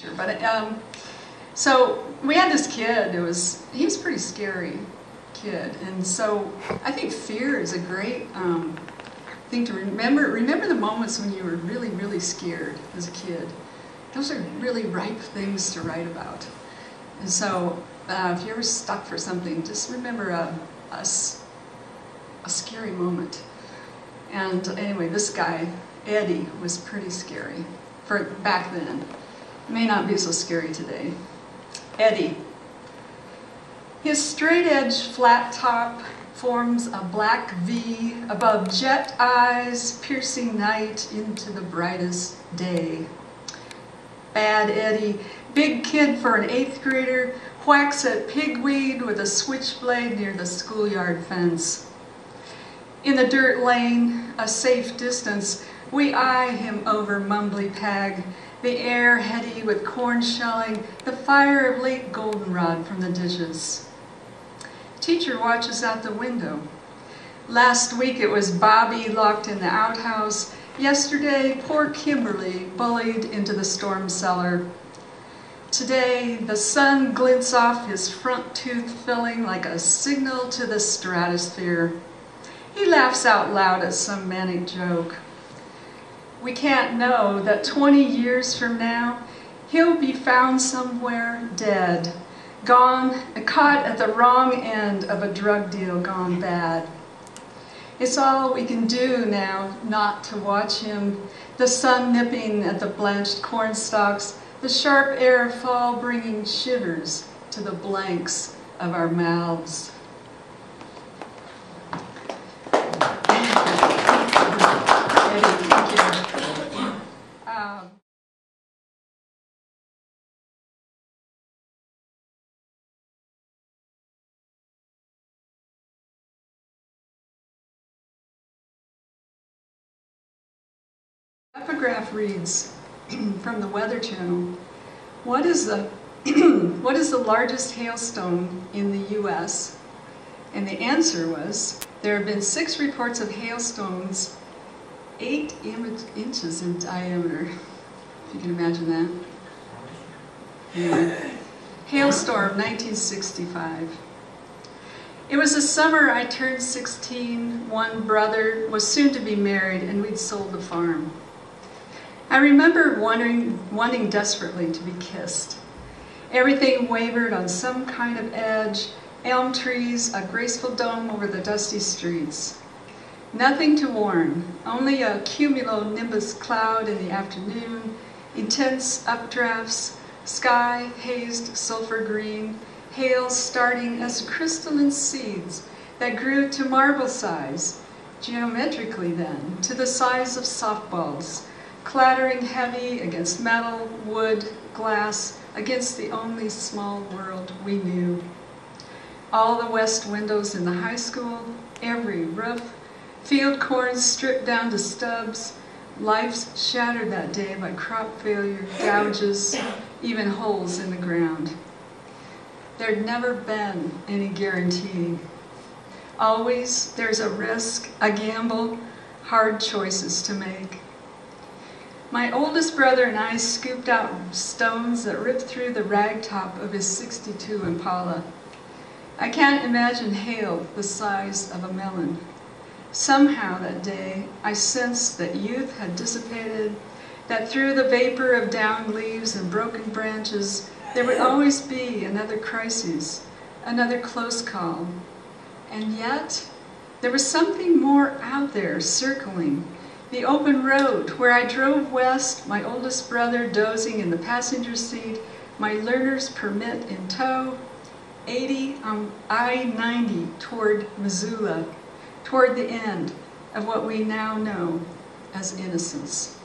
picture. But so we had this kid. He was a pretty scary kid, and so I think fear is a great thing to remember. Remember the moments when you were really, really scared as a kid. Those are really ripe things to write about. And so if you're ever stuck for something, just remember a scary moment. And anyway, this guy, Eddie, was pretty scary for back then. May not be so scary today. Eddie. His straight-edge flat top forms a black V above jet eyes, piercing night into the brightest day. Bad Eddie, big kid for an 8th grader, whacks at pigweed with a switchblade near the schoolyard fence. In the dirt lane, a safe distance, we eye him over mumbly pag, the air heady with corn shelling, the fire of late goldenrod from the ditches. Teacher watches out the window. Last week it was Bobby locked in the outhouse. Yesterday, poor Kimberly bullied into the storm cellar. Today, the sun glints off his front tooth filling like a signal to the stratosphere. He laughs out loud at some manic joke. We can't know that 20 years from now, he'll be found somewhere dead, gone, caught at the wrong end of a drug deal gone bad. It's all we can do now not to watch him, the sun nipping at the blanched corn stalks, the sharp air fall bringing shivers to the blanks of our mouths. The epigraph reads from the Weather Channel, what is the largest hailstone in the U.S.? And the answer was, there have been 6 reports of hailstones 8 inches in diameter, if you can imagine that. Yeah. Hailstorm, 1965. It was the summer I turned 16, one brother was soon to be married, and we'd sold the farm. I remember wanting desperately to be kissed. Everything wavered on some kind of edge, elm trees, a graceful dome over the dusty streets. Nothing to warn, only a cumulonimbus cloud in the afternoon, intense updrafts, sky hazed sulfur green, hail starting as crystalline seeds that grew to marble size, geometrically then, to the size of softballs, clattering heavy against metal, wood, glass, against the only small world we knew. All the west windows in the high school, every roof, field corn stripped down to stubs, lives shattered that day by crop failure, gouges, even holes in the ground. There'd never been any guarantee. Always there's a risk, a gamble, hard choices to make. My oldest brother and I scooped out stones that ripped through the ragtop of his '62 Impala. I can't imagine hail the size of a melon. Somehow that day, I sensed that youth had dissipated, that through the vapor of downed leaves and broken branches, there would always be another crisis, another close call. And yet, there was something more out there circling. The open road where I drove west, my oldest brother dozing in the passenger seat, my learner's permit in tow, 80 on I-90 toward Missoula, toward the end of what we now know as innocence.